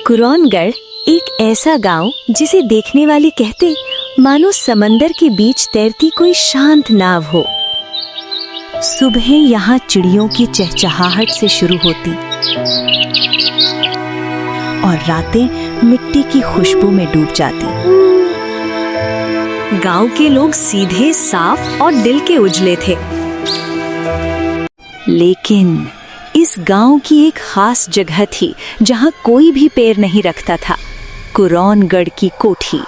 कुरौनगढ़ एक ऐसा गांव जिसे देखने वाले कहते मानो समंदर के बीच तैरती कोई शांत नाव हो। सुबह यहाँ चिड़ियों की चहचहाहट से शुरू होती और रातें मिट्टी की खुशबू में डूब जाती। गांव के लोग सीधे, साफ और दिल के उजले थे। लेकिन इस गांव की एक खास जगह थी जहां कोई भी पैर नहीं रखता था, कुरौनगढ़ की कोठी।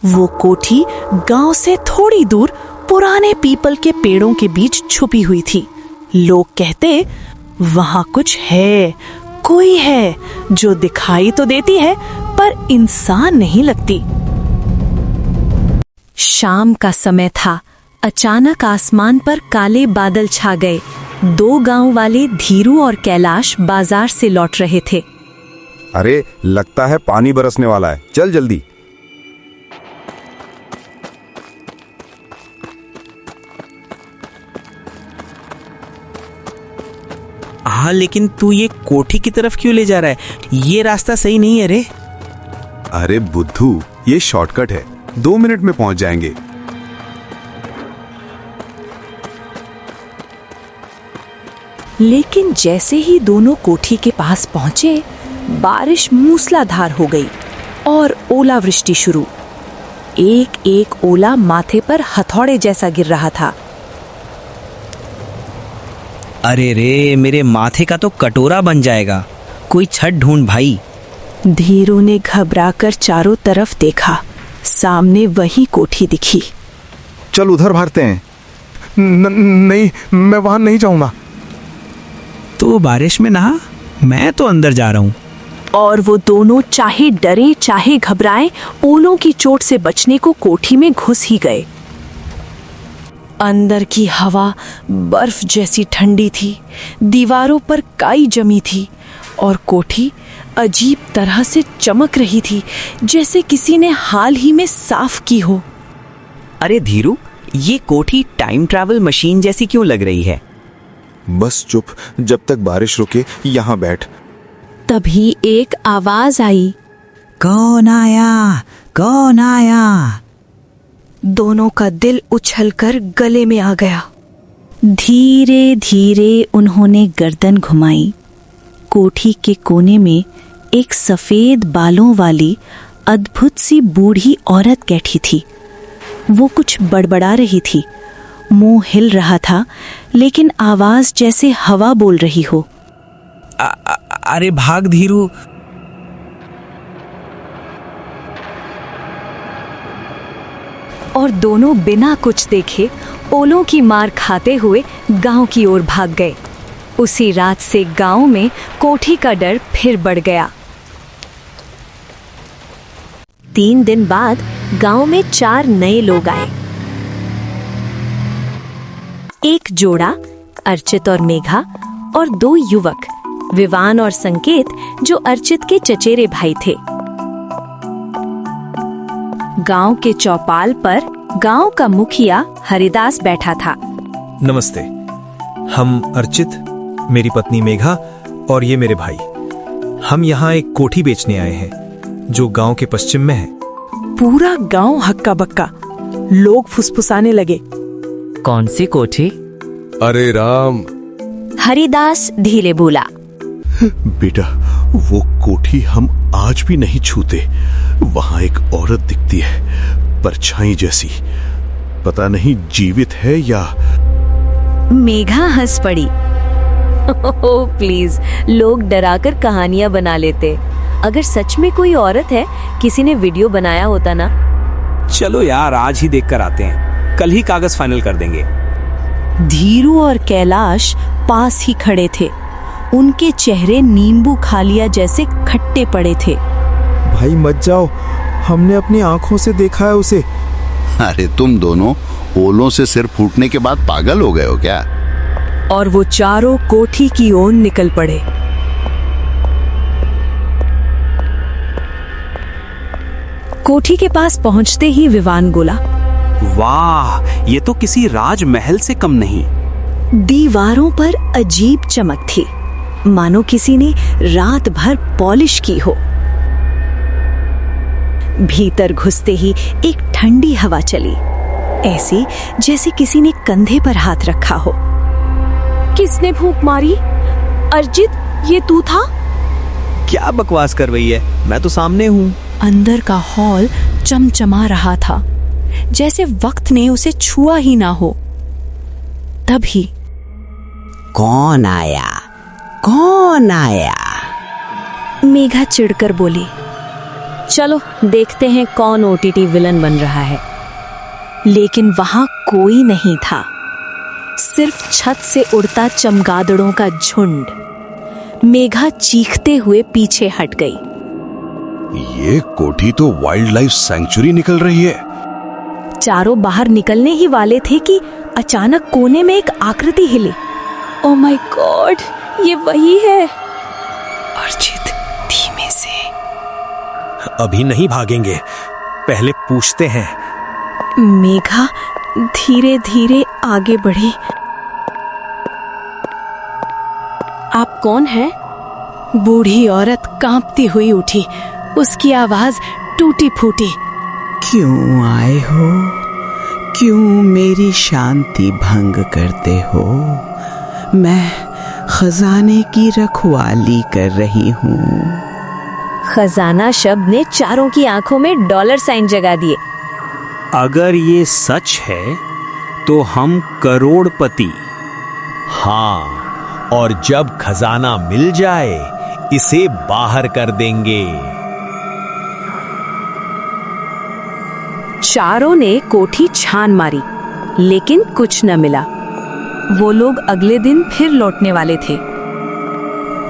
वो कोठी गांव से थोड़ी दूर पुराने पीपल के पेड़ों के बीच छुपी हुई थी। लोग कहते वहां कुछ है, कोई है जो दिखाई तो देती है पर इंसान नहीं लगती। शाम का समय था। अचानक आसमान पर काले बादल छा गए। दो गांव वाले धीरू और कैलाश बाजार से लौट रहे थे। अरे लगता है पानी बरसने वाला है, चल जल्दी। हाँ, लेकिन तू ये कोठी की तरफ क्यों ले जा रहा है? ये रास्ता सही नहीं है रे। अरे बुद्धू, ये शॉर्टकट है, 2 मिनट में पहुंच जाएंगे। लेकिन जैसे ही दोनों कोठी के पास पहुंचे, बारिश मूसलाधार हो गई और ओलावृष्टि शुरू। एक एक ओला माथे पर हथौड़े जैसा गिर रहा था। अरे रे, मेरे माथे का तो कटोरा बन जाएगा। कोई छत ढूंढ भाई। धीरू ने घबराकर चारों तरफ देखा। सामने वही कोठी दिखी। चल उधर भागते हैं। नहीं, मैं वहां नहीं जाऊंगा। तो बारिश में नहा, मैं तो अंदर जा रहा हूँ। और वो दोनों चाहे डरे चाहे घबराए, ओलों की चोट से बचने को कोठी में घुस ही गए। अंदर की हवा बर्फ जैसी ठंडी थी, दीवारों पर काई जमी थी और कोठी अजीब तरह से चमक रही थी, जैसे किसी ने हाल ही में साफ की हो। अरे धीरू, ये कोठी टाइम ट्रैवल मशीन जैसी क्यों लग रही है? बस चुप, जब तक बारिश रुके यहाँ बैठ। तभी एक आवाज आई, कौन आया? कौन आया? दोनों का दिल उछलकर गले में आ गया। धीरे धीरे उन्होंने गर्दन घुमाई। कोठी के कोने में एक सफेद बालों वाली अद्भुत सी बूढ़ी औरत बैठी थी। वो कुछ बड़बड़ा रही थी। मुंह हिल रहा था, लेकिन आवाज जैसे हवा बोल रही हो। अरे भाग धीरू। और दोनों बिना कुछ देखे ओलों की मार खाते हुए गांव की ओर भाग गए। उसी रात से गांव में कोठी का डर फिर बढ़ गया। 3 दिन बाद गांव में 4 नए लोग आए। एक जोड़ा, अर्चित और मेघा, और 2 युवक, विवान और संकेत, जो अर्चित के चचेरे भाई थे। गांव के चौपाल पर गांव का मुखिया हरिदास बैठा था। नमस्ते, हम अर्चित, मेरी पत्नी मेघा और ये मेरे भाई। हम यहाँ एक कोठी बेचने आए हैं जो गांव के पश्चिम में है। पूरा गांव हक्का बक्का। लोग फुसफुसाने लगे। कौन सी कोठी? अरे राम। हरिदास धीरे बोला, बेटा, वो कोठी हम आज भी नहीं छूते। वहां एक औरत दिखती है, परछाई जैसी। पता नहीं जीवित है या। मेघा हंस पड़ी। ओह प्लीज, लोग डराकर कहानियां बना लेते। अगर सच में कोई औरत है, किसी ने वीडियो बनाया होता ना। चलो यार, आज ही देख कर आते हैं। कल ही कागज फाइनल कर देंगे। धीरू और कैलाश पास ही खड़े थे। उनके चेहरे नींबू खा लिया जैसे खट्टे पड़े थे। भाई मत जाओ, हमने अपनी आंखों से देखा है उसे। अरे तुम दोनों ओलों से सिर फूटने के बाद पागल हो गए हो क्या? और वो चारों कोठी की ओर निकल पड़े। कोठी के पास पहुंचते ही विवान बोला, वाह, ये तो किसी राजमहल से कम नहीं। दीवारों पर अजीब चमक थी। मानो किसी ने रात भर पॉलिश की हो। भीतर घुसते ही एक ठंडी हवा चली, ऐसी जैसे किसी ने कंधे पर हाथ रखा हो। किसने फूंक मारी? अर्जित, ये तू था? क्या बकवास कर रही है, मैं तो सामने हूँ। अंदर का हॉल चमचमा रहा था, जैसे वक्त ने उसे छुआ ही ना हो। तभी कौन आया? कौन आया? मेघा चिढ़कर बोली, चलो देखते हैं कौन ओटीटी विलन बन रहा है। लेकिन वहां कोई नहीं था, सिर्फ छत से उड़ता चमगादड़ों का झुंड। मेघा चीखते हुए पीछे हट गई। ये कोठी तो वाइल्ड लाइफ सैंक्चुरी निकल रही है। चारों बाहर निकलने ही वाले थे कि अचानक कोने में एक आकृति हिले। ओ माय गॉड, ये वही है। अर्जित, धीमे से। अभी नहीं भागेंगे, पहले पूछते हैं। मेघा धीरे धीरे आगे बढ़ी। आप कौन हैं? बूढ़ी औरत कांपती हुई उठी, उसकी आवाज टूटी फूटी। क्यों आए हो? क्यों मेरी शांति भंग करते हो? मैं खजाने की रखवाली कर रही हूँ। खजाना शब्द ने चारों की आंखों में डॉलर साइन जगा दिए। अगर ये सच है तो हम करोड़पति। हाँ, और जब खजाना मिल जाए इसे बाहर कर देंगे। चारों ने कोठी छान मारी, लेकिन कुछ न मिला। वो लोग अगले दिन फिर लौटने वाले थे।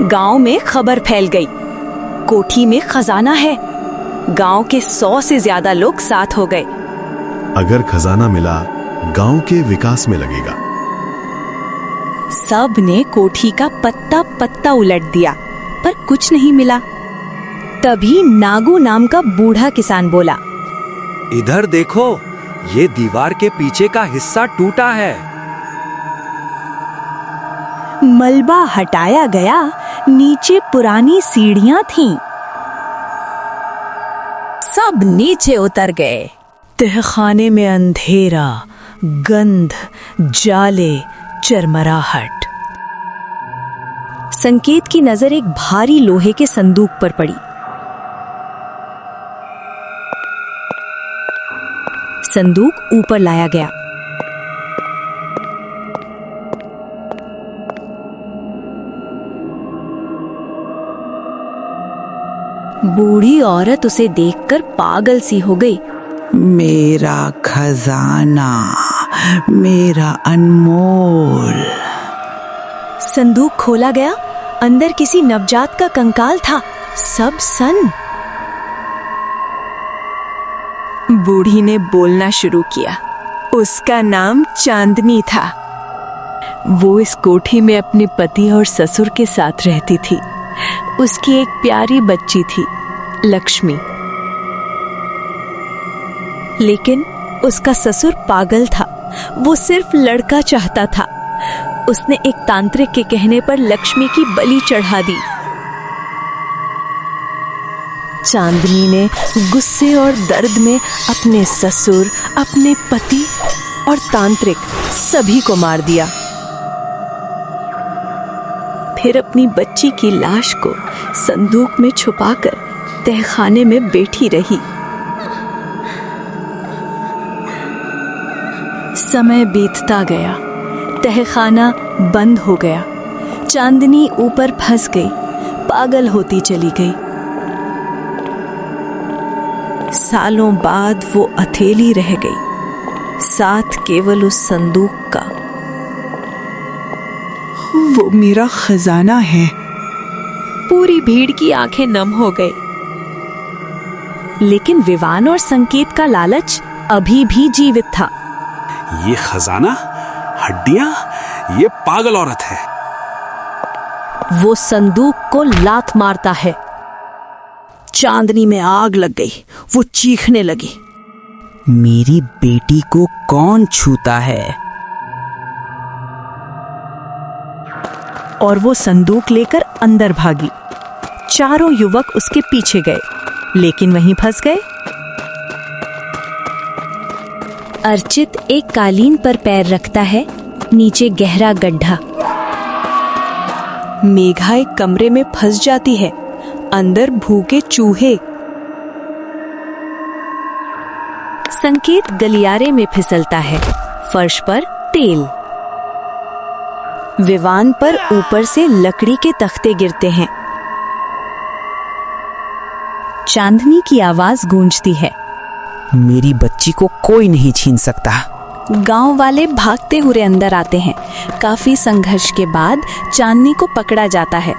गांव में खबर फैल गई, कोठी में खजाना है। गांव के 100 से ज्यादा लोग साथ हो गए। अगर खजाना मिला, गांव के विकास में लगेगा। सब ने कोठी का पत्ता पत्ता उलट दिया, पर कुछ नहीं मिला। तभी नागू नाम का बूढ़ा किसान बोला, इधर देखो, ये दीवार के पीछे का हिस्सा टूटा है। मलबा हटाया गया, नीचे पुरानी सीढ़ियां थीं। सब नीचे उतर गए। तहखाने में अंधेरा, गंध, जाले, चरमराहट। संकेत की नजर एक भारी लोहे के संदूक पर पड़ी। संदूक ऊपर लाया गया। बूढ़ी औरत उसे देखकर पागल सी हो गई। मेरा खजाना, मेरा अनमोल। संदूक खोला गया, अंदर किसी नवजात का कंकाल था, सब सन। बूढ़ी ने बोलना शुरू किया। उसका नाम चांदनी था। वो इस कोठी में अपने पति और ससुर के साथ रहती थी। उसकी एक प्यारी बच्ची थी, लक्ष्मी। लेकिन उसका ससुर पागल था। वो सिर्फ लड़का चाहता था। उसने एक तांत्रिक के कहने पर लक्ष्मी की बलि चढ़ा दी। चांदनी ने गुस्से और दर्द में अपने ससुर, अपने पति और तांत्रिक सभी को मार दिया। फिर अपनी बच्ची की लाश को संदूक में छुपाकर तहखाने में बैठी रही। समय बीतता गया, तहखाना बंद हो गया। चांदनी ऊपर फंस गई, पागल होती चली गई। सालों बाद वो अकेली रह गई, साथ केवल उस संदूक का। वो मेरा खजाना है। पूरी भीड़ की आंखें नम हो गई। लेकिन विवान और संकेत का लालच अभी भी जीवित था। ये खजाना, हड्डियां, ये पागल औरत है। वो संदूक को लात मारता है। चांदनी में आग लग गई। वो चीखने लगी, मेरी बेटी को कौन छूता है? और वो संदूक लेकर अंदर भागी। चारों युवक उसके पीछे गए, लेकिन वहीं फंस गए। अर्चित एक कालीन पर पैर रखता है, नीचे गहरा गड्ढा। मेघा एक कमरे में फंस जाती है, अंदर भूखे चूहे। संकेत गलियारे में फिसलता है, फर्श पर तेल। विवान पर ऊपर से लकड़ी के तख्ते गिरते हैं। चांदनी की आवाज गूंजती है। मेरी बच्ची को कोई नहीं छीन सकता। गांव वाले भागते हुए अंदर आते हैं। काफी संघर्ष के बाद चांदनी को पकड़ा जाता है।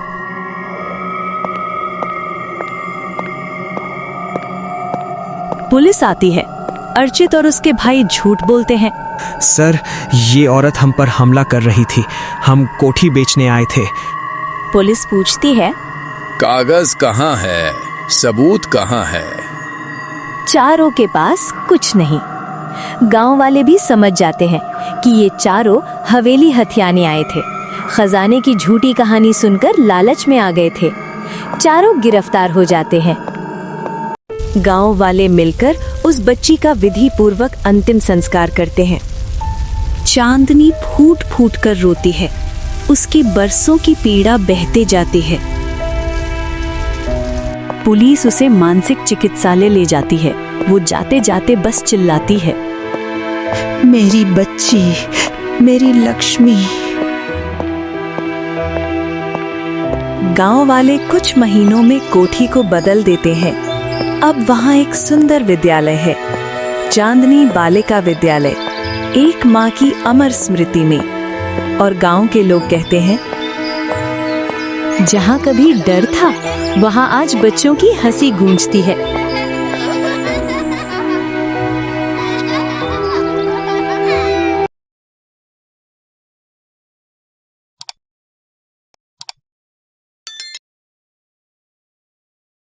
पुलिस आती है। अर्चित और उसके भाई झूठ बोलते हैं। सर, ये औरत हम पर हमला कर रही थी। हम कोठी बेचने आए थे। पुलिस पूछती है, कागज कहाँ है, सबूत कहाँ है? चारों के पास कुछ नहीं। गांव वाले भी समझ जाते हैं कि ये चारों हवेली हथियाने आए थे। खजाने की झूठी कहानी सुनकर लालच में आ गए थे। चारों गिरफ्तार हो जाते हैं। गांव वाले मिलकर उस बच्ची का विधि पूर्वक अंतिम संस्कार करते हैं। चांदनी फूट फूट कर रोती है। उसकी बरसों की पीड़ा बहते जाती है। पुलिस उसे मानसिक चिकित्सालय ले जाती है। वो जाते जाते बस चिल्लाती है, मेरी बच्ची, मेरी लक्ष्मी। गांव वाले कुछ महीनों में कोठी को बदल देते हैं। अब वहाँ एक सुंदर विद्यालय है, चांदनी बालिका विद्यालय, एक माँ की अमर स्मृति में। और गांव के लोग कहते हैं, जहाँ कभी डर था वहाँ आज बच्चों की हंसी गूंजती है।